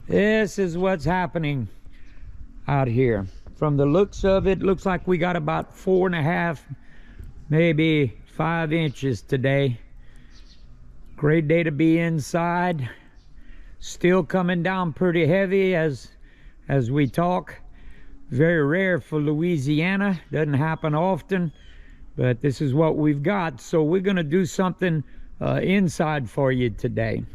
This is what's happening out here. From the looks of it, looks like we got about 4.5, maybe 5 inches today. Great day to be inside. Still coming down pretty heavy as we talk. Very rare for Louisiana, doesn't happen often, but this is what we've got. So we're gonna do something inside for you today.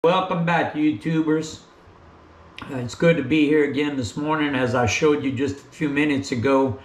Welcome back, YouTubers. It's good to be here again this morning. As I showed you just a few minutes ago,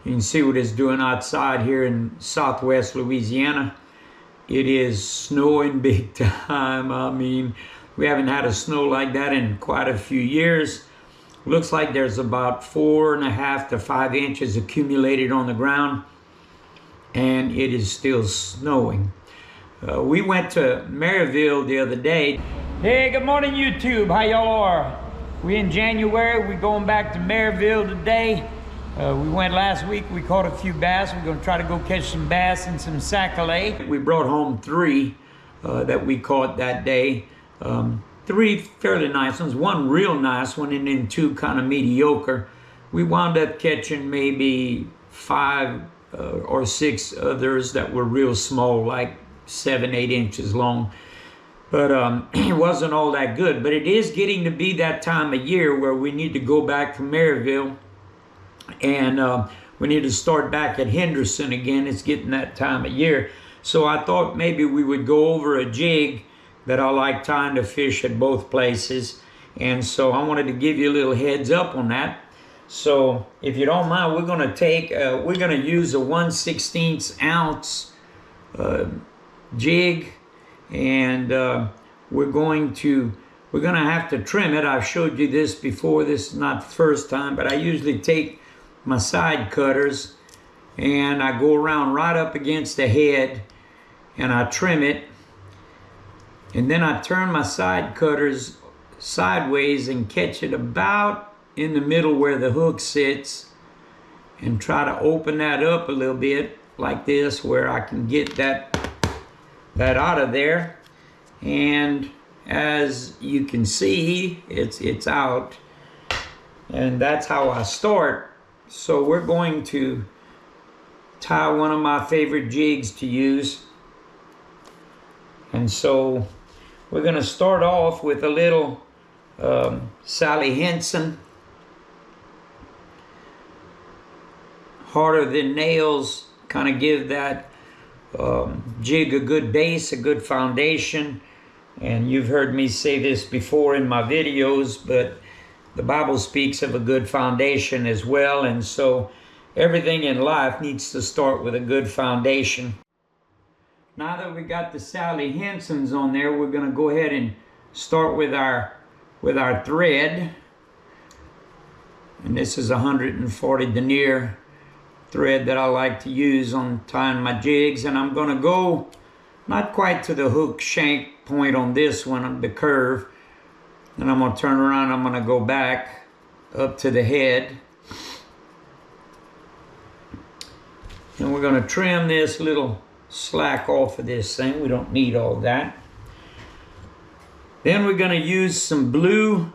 you can see what it's doing outside here in southwest Louisiana. It is snowing big time. I mean, we haven't had a snow like that in quite a few years. Looks like there's about 4.5 to 5 inches accumulated on the ground, and it is still snowing. We went to Merryville the other day. Hey, good morning, YouTube. How y'all are? We in January. We going back to Merryville today. We went last week. We caught a few bass. We're gonna try to go catch some bass and some sac-a-lait. We brought home 3 that we caught that day. 3 fairly nice ones. 1 real nice one, and then 2 kind of mediocre. We wound up catching maybe 5 or 6 others that were real small, like 7, 8 inches long. But it wasn't all that good. But it is getting to be that time of year where we need to go back from Merryville, and we need to start back at Henderson again. It's getting that time of year. So I thought maybe we would go over a jig that I like tying to fish at both places. And so I wanted to give you a little heads up on that. So if you don't mind, we're gonna use a 1/16 ounce jig, and we're gonna have to trim it. I've showed you this before. This is not the first time, but I usually take my side cutters and I go around right up against the head and I trim it, and then I turn my side cutters sideways and catch it about in the middle where the hook sits, and try to open that up a little bit like this, where I can get that out of there. And as you can see, it's out, and that's how I start. So we're going to tie one of my favorite jigs to use, and so we're going to start off with a little Sally Henderson harder than nails, kind of give that jig a good base, a good foundation. And you've heard me say this before in my videos, but the Bible speaks of a good foundation as well. And so everything in life needs to start with a good foundation. Now that we got the Sally Hensons on there, we're going to go ahead and start with our thread. And this is 140 denier thread that I like to use on tying my jigs. And I'm going to go not quite to the hook shank point on this one, on the curve. And I'm going to turn around, I'm going to go back up to the head. And we're going to trim this little slack off of this thing. We don't need all that. Then we're going to use some blue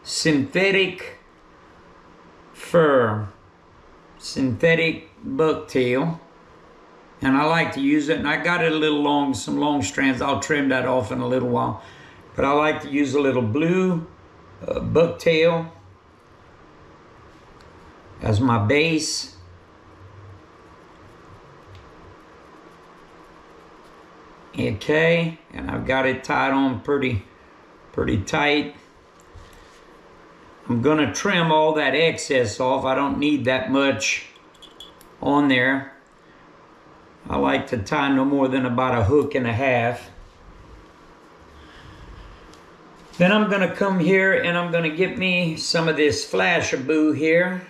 synthetic fur, synthetic bucktail, and I like to use it, and I got it a little long, some long strands. I'll trim that off in a little while, but I like to use a little blue bucktail as my base. Okay, and I've got it tied on pretty tight. I'm gonna trim all that excess off. I don't need that much on there. I like to tie no more than about a hook and a half. Then I'm going to come here and I'm going to get me some of this Flashaboo here.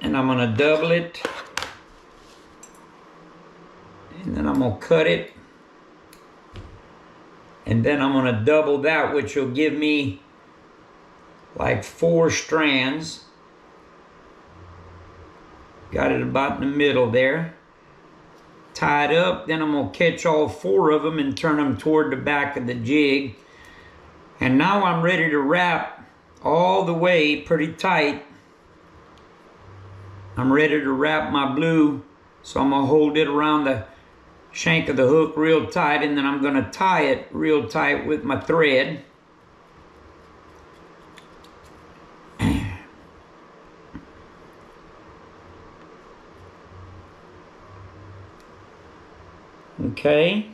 And I'm going to double it. And then I'm going to cut it. And then I'm going to double that, which will give me like 4 strands. Got it about in the middle there. Tied up. Then I'm going to catch all 4 of them and turn them toward the back of the jig. And now I'm ready to wrap all the way pretty tight. I'm ready to wrap my blue. So I'm going to hold it around the shank of the hook real tight, and then I'm going to tie it real tight with my thread. Okay.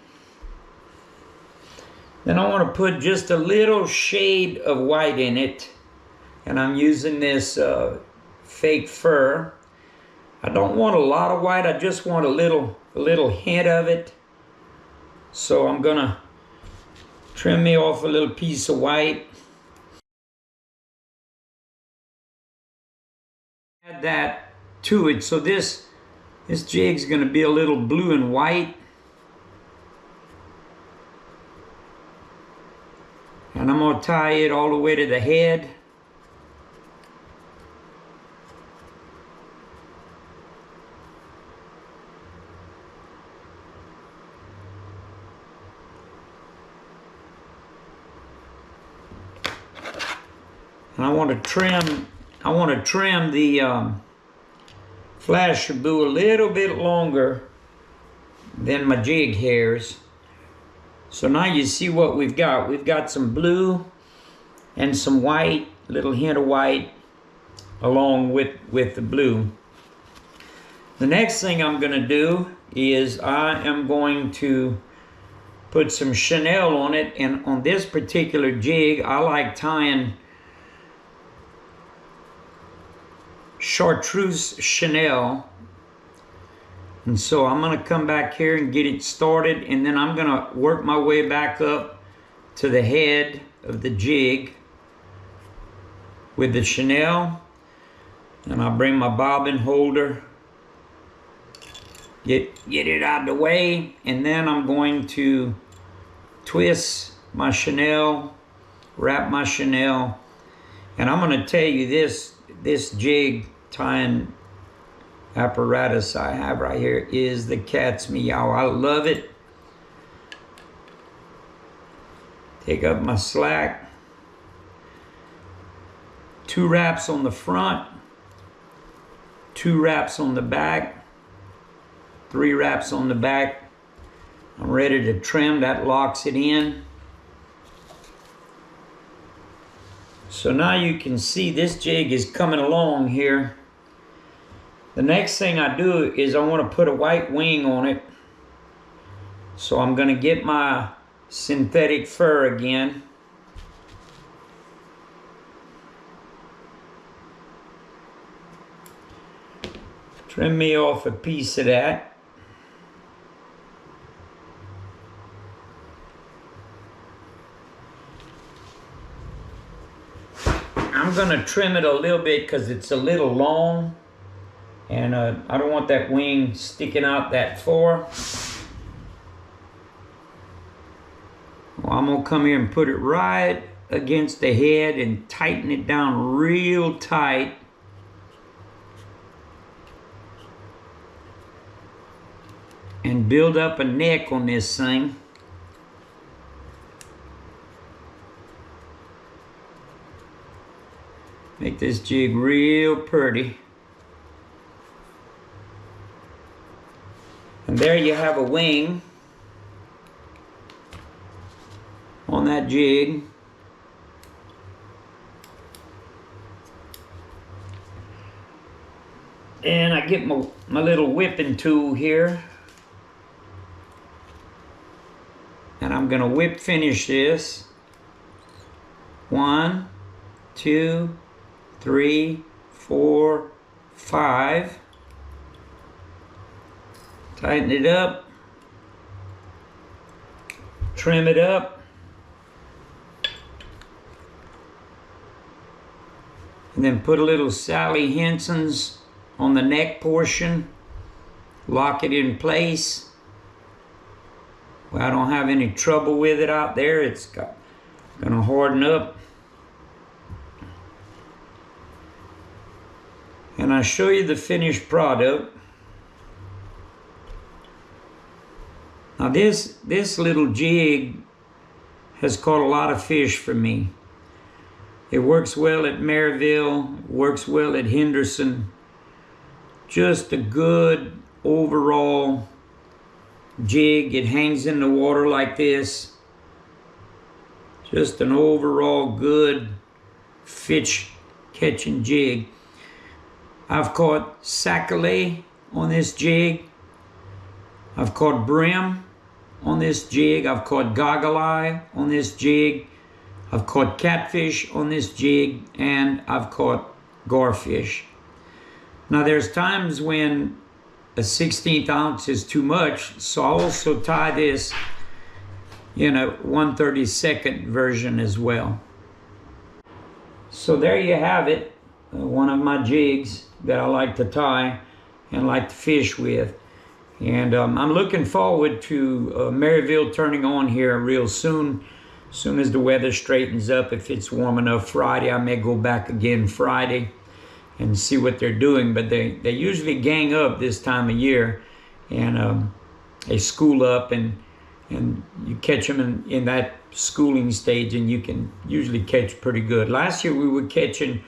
Then I want to put just a little shade of white in it, and I'm using this fake fur. I don't want a lot of white, I just want a little hint of it. So I'm gonna trim me off a little piece of white. Add that to it. So this jig's gonna be a little blue and white. And I'm gonna tie it all the way to the head. And I want to trim the Flashaboo a little bit longer than my jig hairs. So now you see what we've got. We've got some blue and some white, little hint of white along with the blue. The next thing I'm going to do is I am going to put some chenille on it. And on this particular jig, I like tying chartreuse chenille. And so I'm going to come back here and get it started, and then I'm going to work my way back up to the head of the jig with the chenille. And I'll bring my bobbin holder, get it out of the way, and then I'm going to twist my chenille, wrap my chenille. And I'm going to tell you this jig tying apparatus I have right here is the cat's meow. I love it. Take up my slack. 2 wraps on the front, 2 wraps on the back, 3 wraps on the back. I'm ready to trim. That locks it in. So now you can see this jig is coming along here. The next thing I do is I want to put a white wing on it. So I'm going to get my synthetic fur again. Trim me off a piece of that. I'm going to trim it a little bit because it's a little long. And I don't want that wing sticking out that far. Well, I'm going to come here and put it right against the head and tighten it down real tight. And build up a neck on this thing. Make this jig real pretty. And there you have a wing on that jig. And I get my little whipping tool here. And I'm going to whip finish this. 1, 2, 3, 4, 5. Tighten it up. trim it up. And then put a little Sally Henson's on the neck portion. Lock it in place. Well, I don't have any trouble with it out there. It's gonna harden up. And I'll show you the finished product. Now this little jig has caught a lot of fish for me. It works well at Merryville, works well at Henderson. Just a good overall jig. It hangs in the water like this. Just an overall good fish catching jig. I've caught sac-a-lait on this jig. I've caught brim on this jig. I've caught goggle-eye on this jig. I've caught catfish on this jig, and I've caught garfish. Now there's times when a 1/16 ounce is too much, so I also tie this in a 1/32 version as well. So there you have it, one of my jigs that I like to tie and like to fish with. And I'm looking forward to Merryville turning on here real soon. As soon as the weather straightens up, if it's warm enough Friday, I may go back again Friday and see what they're doing. But they usually gang up this time of year, and they school up, and you catch them in that schooling stage, and you can usually catch pretty good. Last year we were catching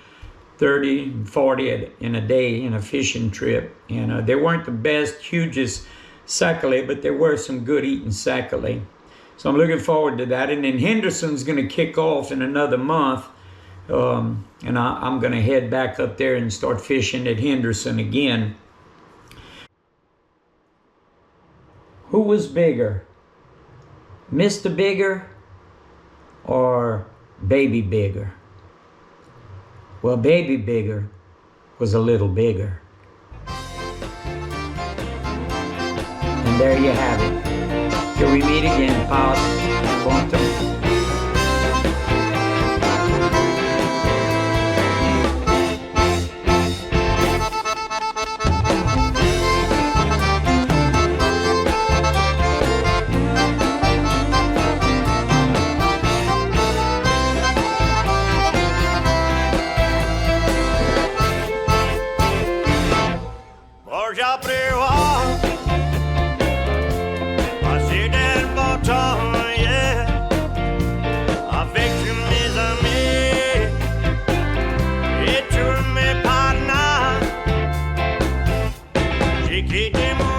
30 and 40 in a day in a fishing trip, and they weren't the best, hugest sac-a-lait, but there were some good eating sac-a-lait. So I'm looking forward to that. And then Henderson's going to kick off in another month. And I'm going to head back up there and start fishing at Henderson again. Who was bigger? Mr. Bigger or Baby Bigger? Well, Baby Bigger was a little bigger. And there you have it. Till we meet again, pals. Pronto. Já prévoir, passer des bons temps, yeah, avec mes amis et tous mes partenaires. J'ai quitté mon